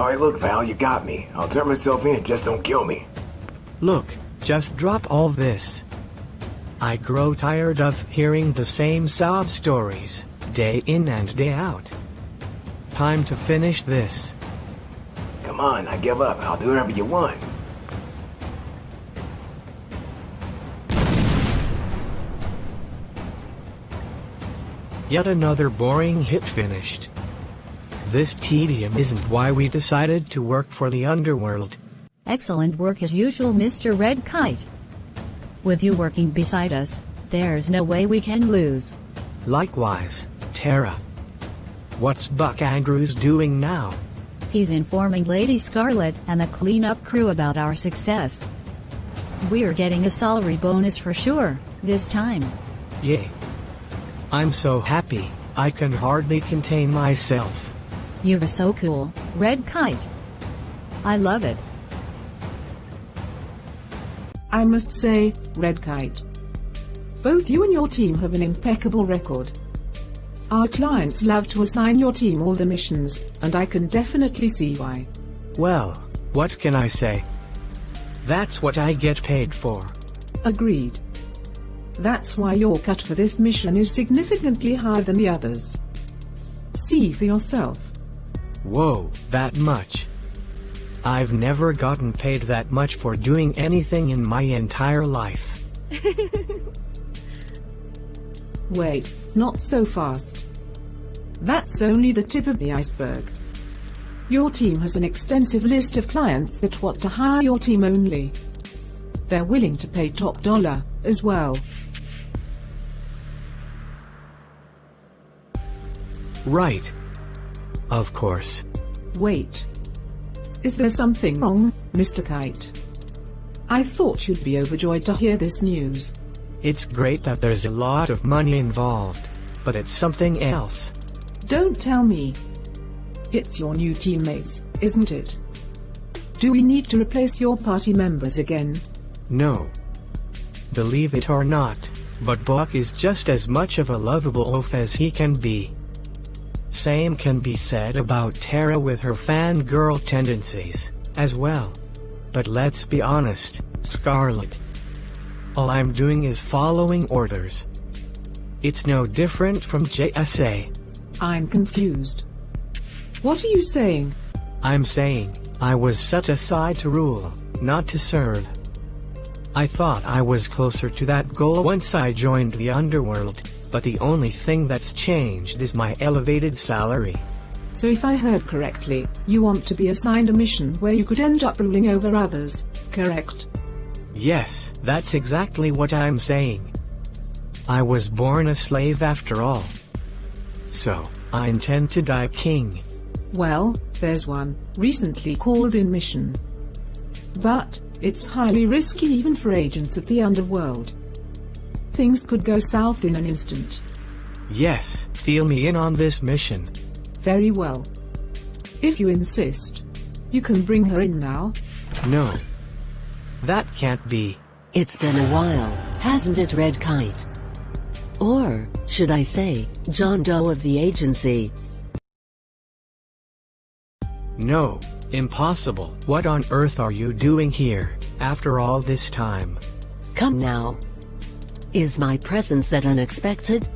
Alright, look, pal, you got me. I'll turn myself in, just don't kill me. Look, just drop all this. I grow tired of hearing the same sob stories, day in and day out. Time to finish this. Come on, I give up. I'll do whatever you want. Yet another boring hit finished. This tedium isn't why we decided to work for the underworld. Excellent work as usual, Mr. Red Kite. With you working beside us, there's no way we can lose. Likewise, Tara. What's Buck Andrews doing now? He's informing Lady Scarlet and the cleanup crew about our success. We're getting a salary bonus for sure, this time. Yay. I'm so happy, I can hardly contain myself. You're so cool, Red Kite. I love it. I must say, Red Kite, both you and your team have an impeccable record. Our clients love to assign your team all the missions, and I can definitely see why. Well, what can I say? That's what I get paid for. Agreed. That's why your cut for this mission is significantly higher than the others. See for yourself. Whoa, that much? I've never gotten paid that much for doing anything in my entire life. Wait, not so fast. That's only the tip of the iceberg. Your team has an extensive list of clients that want to hire your team only. They're willing to pay top dollar, as well. Right. Of course. Wait. Is there something wrong, Mr. Kite? I thought you'd be overjoyed to hear this news. It's great that there's a lot of money involved, but it's something else. Don't tell me. It's your new teammates, isn't it? Do we need to replace your party members again? No. Believe it or not, but Buck is just as much of a lovable oaf as he can be. Same can be said about Tara with her fangirl tendencies, as well. But let's be honest, Scarlet. All I'm doing is following orders. It's no different from JSA. I'm confused. What are you saying? I'm saying, I was set aside to rule, not to serve. I thought I was closer to that goal once I joined the underworld, but the only thing that's changed is my elevated salary. So if I heard correctly, you want to be assigned a mission where you could end up ruling over others, correct? Yes, that's exactly what I'm saying. I was born a slave after all. So, I intend to die king. Well, there's one, recently called in mission. But, it's highly risky even for agents of the underworld. Things could go south in an instant. Yes, feel me in on this mission. Very well. If you insist, you can bring her in now. No. That can't be. It's been a while, hasn't it, Red Kite? Or, should I say, John Doe of the agency? No, impossible. What on earth are you doing here, after all this time? Come now. Is my presence that unexpected?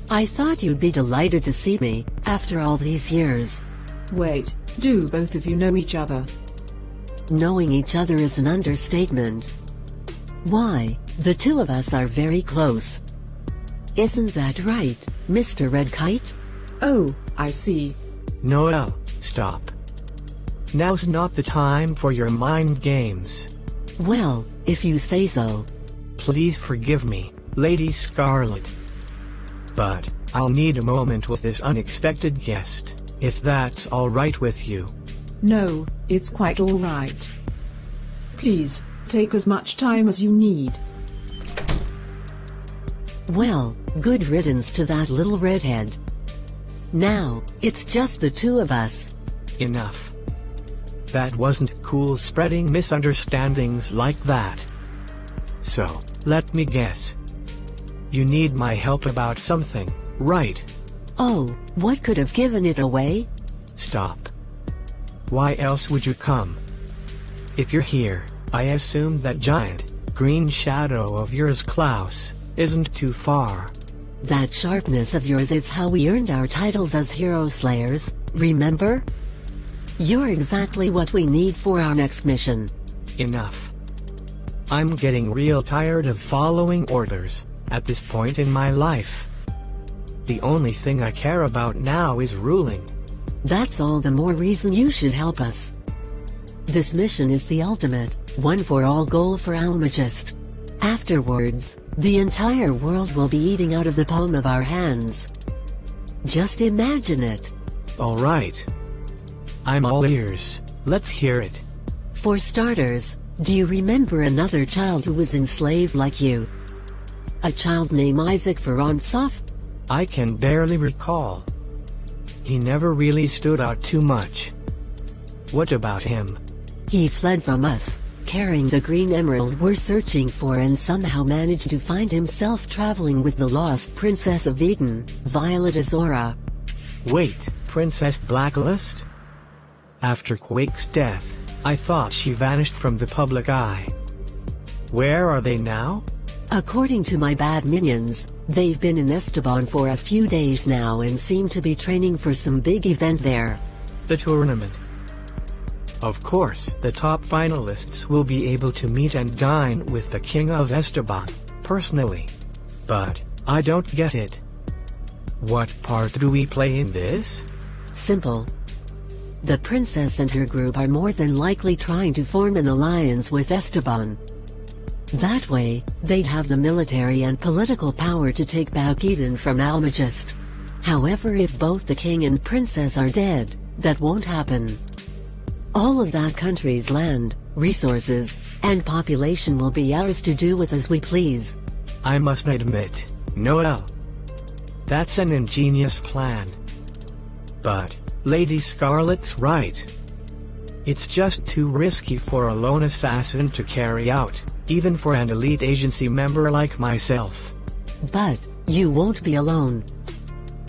I thought you'd be delighted to see me, after all these years. Wait, do both of you know each other? Knowing each other is an understatement. Why, the two of us are very close. Isn't that right, Mr. Red Kite? Oh, I see. Noel, stop. Now's not the time for your mind games. Well, if you say so. Please forgive me, Lady Scarlet. But, I'll need a moment with this unexpected guest, if that's all right with you. No, it's quite all right. Please, take as much time as you need. Well, good riddance to that little redhead. Now, it's just the two of us. Enough. That wasn't cool spreading misunderstandings like that. So, let me guess. You need my help about something, right? Oh, what could have given it away? Stop. Why else would you come? If you're here, I assume that giant, green shadow of yours, Klaus, isn't too far. That sharpness of yours is how we earned our titles as hero slayers, remember? You're exactly what we need for our next mission. Enough. I'm getting real tired of following orders, at this point in my life. The only thing I care about now is ruling. That's all the more reason you should help us. This mission is the ultimate, one-for-all goal for Almagist. Afterwards, the entire world will be eating out of the palm of our hands. Just imagine it. Alright. I'm all ears, let's hear it. For starters, do you remember another child who was enslaved like you? A child named Isaac Vorontsov? I can barely recall. He never really stood out too much. What about him? He fled from us, carrying the green emerald we're searching for, and somehow managed to find himself traveling with the lost Princess of Eden, Violet Azora. Wait, Princess Blacklist? After Quake's death, I thought she vanished from the public eye. Where are they now? According to my bad minions, they've been in Esteban for a few days now and seem to be training for some big event there. The tournament. Of course, the top finalists will be able to meet and dine with the King of Esteban, personally. But, I don't get it. What part do we play in this? Simple. The princess and her group are more than likely trying to form an alliance with Esteban. That way, they'd have the military and political power to take back Eden from Almagist. However, if both the king and princess are dead, that won't happen. All of that country's land, resources, and population will be ours to do with as we please. I must admit, Noel. That's an ingenious plan. But, Lady Scarlet's right. It's just too risky for a lone assassin to carry out, even for an elite agency member like myself. But, you won't be alone.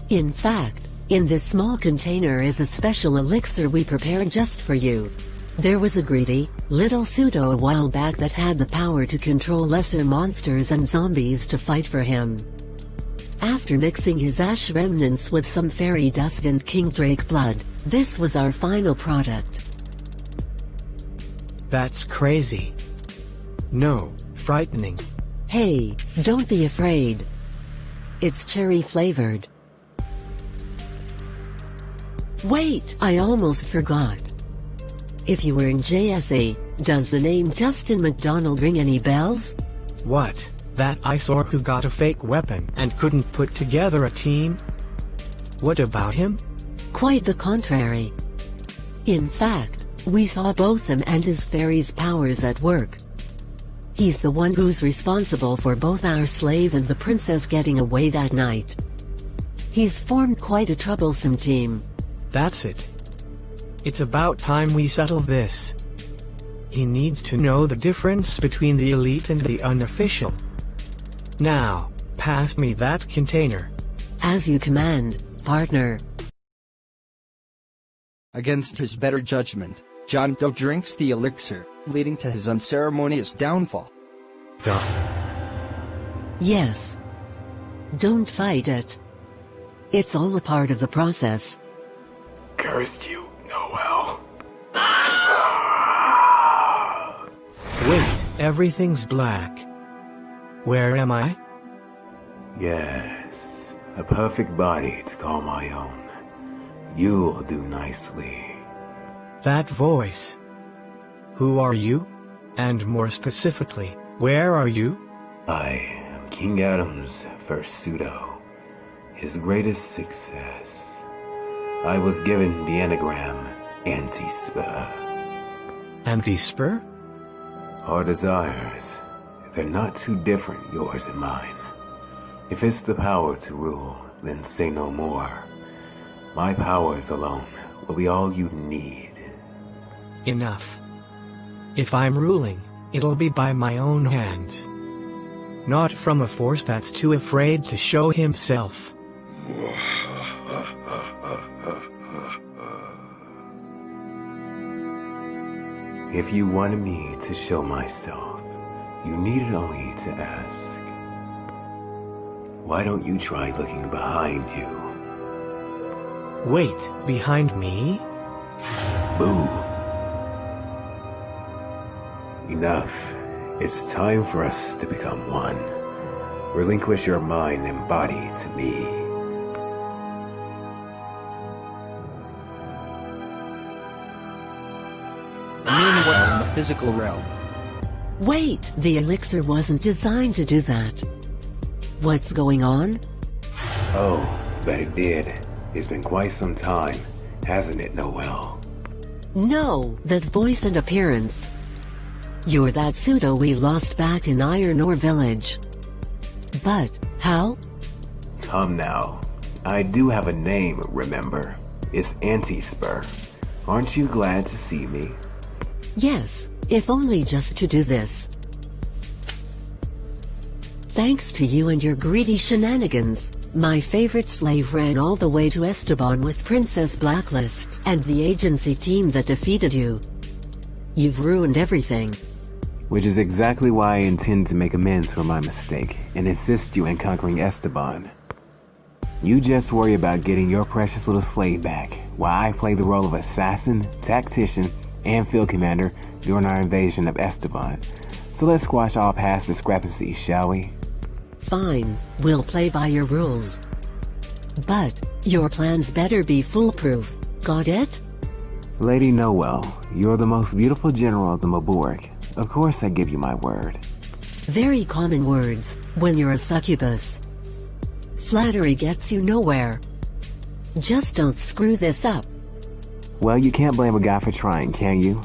In fact, in this small container is a special elixir we prepared just for you. There was a greedy, little pseudo a while back that had the power to control lesser monsters and zombies to fight for him. After mixing his ash remnants with some fairy dust and king drake blood, this was our final product. That's crazy. No, frightening. Hey, don't be afraid. It's cherry flavored. Wait, I almost forgot. If you were in JSA, does the name Justin McDonald ring any bells? What, that eyesore who got a fake weapon and couldn't put together a team? What about him? Quite the contrary. In fact, we saw both him and his fairy's powers at work. He's the one who's responsible for both our slave and the princess getting away that night. He's formed quite a troublesome team. That's it. It's about time we settle this. He needs to know the difference between the elite and the unofficial. Now, pass me that container. As you command, partner. Against his better judgment, John Doe drinks the elixir, leading to his unceremonious downfall. Yes. Don't fight it. It's all a part of the process. Cursed you, Noel. Wait, everything's black. Where am I? Yes, a perfect body to call my own. You'll do nicely. That voice. Who are you? And more specifically, where are you? I am King Adam's first pseudo, his greatest success. I was given the anagram Anti-Spur. Anti-Spur? Our desires, they're not too different, yours and mine. If it's the power to rule, then say no more. My powers alone will be all you need. Enough. If I'm ruling, it'll be by my own hand. Not from a force that's too afraid to show himself. If you wanted me to show myself, you needed only to ask. Why don't you try looking behind you? Wait, behind me? Boo. Enough. It's time for us to become one. Relinquish your mind and body to me. Meanwhile, in the physical realm. Wait, the elixir wasn't designed to do that. What's going on? Oh, but it did. It's been quite some time, hasn't it, Noel? No, that voice and appearance. You're that pseudo we lost back in Iron Ore Village. But, how? Come now. I do have a name, remember? It's Anti-Spur. Aren't you glad to see me? Yes, if only just to do this. Thanks to you and your greedy shenanigans, my favorite slave ran all the way to Esteban with Princess Blacklist and the agency team that defeated you. You've ruined everything. Which is exactly why I intend to make amends for my mistake and assist you in conquering Esteban. You just worry about getting your precious little slave back, while I play the role of assassin, tactician, and field commander during our invasion of Esteban. So let's squash all past discrepancies, shall we? Fine, we'll play by your rules. But, your plans better be foolproof, got it? Lady Noel, you're the most beautiful general of the Maborg. Of course I give you my word. Very common words, when you're a succubus. Flattery gets you nowhere. Just don't screw this up. Well, you can't blame a guy for trying, can you?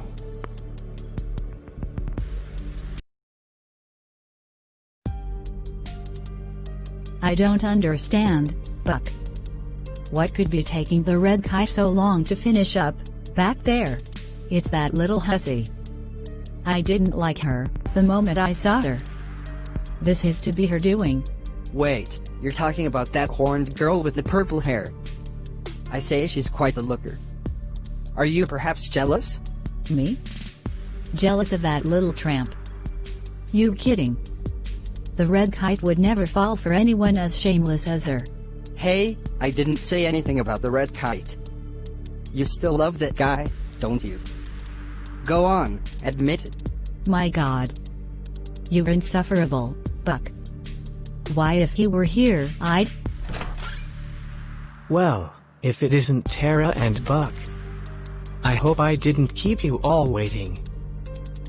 I don't understand, Buck. What could be taking the red kite so long to finish up, back there? It's that little hussy. I didn't like her, the moment I saw her. This is to be her doing. Wait, you're talking about that horned girl with the purple hair. I say she's quite the looker. Are you perhaps jealous? Me? Jealous of that little tramp? You kidding? The red kite would never fall for anyone as shameless as her. Hey, I didn't say anything about the red kite. You still love that guy, don't you? Go on, admit it. My God. You're insufferable, Buck. Why, if he were here, I'd... Well, if it isn't Tara and Buck. I hope I didn't keep you all waiting.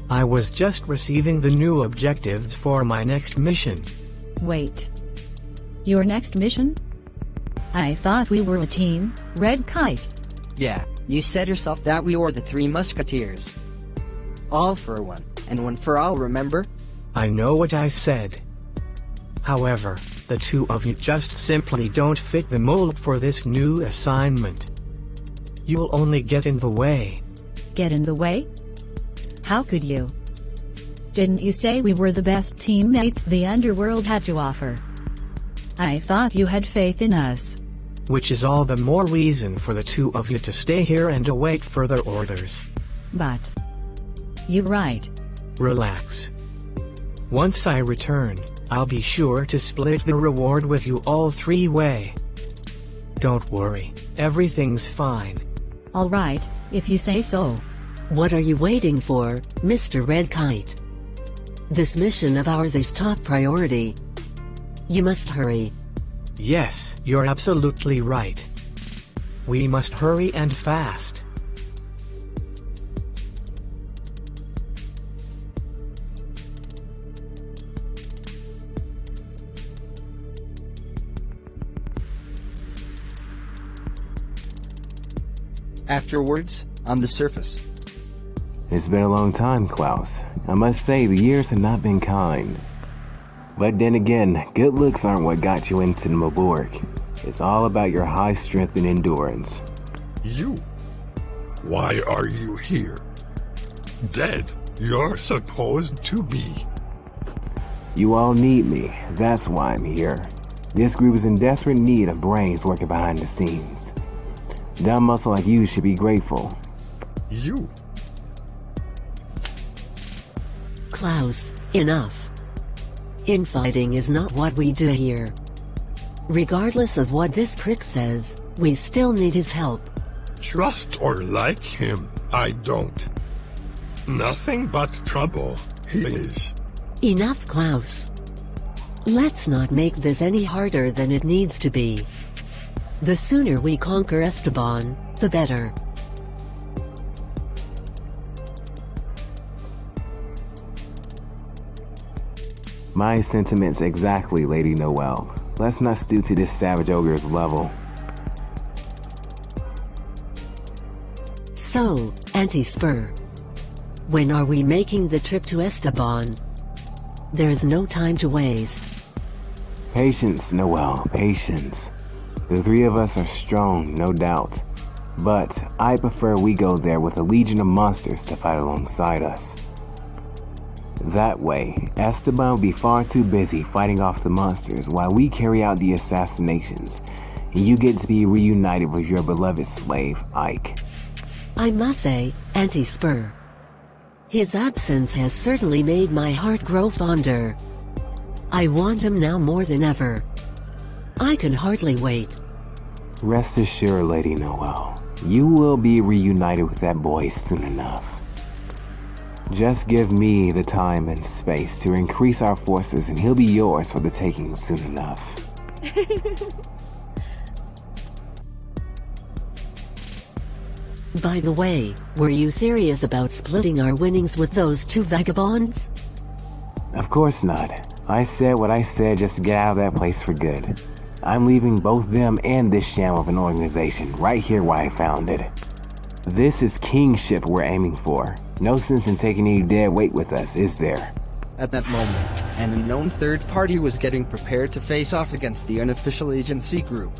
I was just receiving the new objectives for my next mission. Wait. Your next mission? I thought we were a team, Red Kite. Yeah, you said yourself that we were the Three Musketeers. All for one, and one for all, remember? I know what I said. However, the two of you just simply don't fit the mold for this new assignment. You'll only get in the way. Get in the way? How could you? Didn't you say we were the best teammates the underworld had to offer? I thought you had faith in us. Which is all the more reason for the two of you to stay here and await further orders. But... you're right. Relax. Once I return, I'll be sure to split the reward with you all three-way. Don't worry, everything's fine. All right, if you say so. What are you waiting for, Mr. Red Kite? This mission of ours is top priority. You must hurry. Yes, you're absolutely right. We must hurry and fast. Afterwards, on the surface. It's been a long time, Klaus. I must say, the years have not been kind. But then again, good looks aren't what got you into the Maborg. It's all about your high strength and endurance. You? Why are you here? Dead, you're supposed to be. You all need me, that's why I'm here. This group is in desperate need of brains working behind the scenes. Dumb muscle like you should be grateful. You? Klaus, enough. Infighting is not what we do here. Regardless of what this prick says, we still need his help. Trust or like him, I don't. Nothing but trouble, he is. Enough, Klaus. Let's not make this any harder than it needs to be. The sooner we conquer Esteban, the better. My sentiments exactly, Lady Noel. Let's not stoop to this savage ogre's level. So, Anti-Spur. When are we making the trip to Esteban? There's no time to waste. Patience, Noel, patience. The three of us are strong, no doubt. But I prefer we go there with a legion of monsters to fight alongside us. That way, Esteban will be far too busy fighting off the monsters while we carry out the assassinations, and you get to be reunited with your beloved slave, Ike. I must say, Anti-Spur. His absence has certainly made my heart grow fonder. I want him now more than ever. I can hardly wait. Rest assured, Lady Noel, you will be reunited with that boy soon enough. Just give me the time and space to increase our forces and he'll be yours for the taking soon enough. By the way, were you serious about splitting our winnings with those two vagabonds? Of course not. I said what I said just to get out of that place for good. I'm leaving both them and this sham of an organization right here where I found it. This is kingship we're aiming for. No sense in taking any dead weight with us, is there? At that moment, an unknown third party was getting prepared to face off against the unofficial agency group.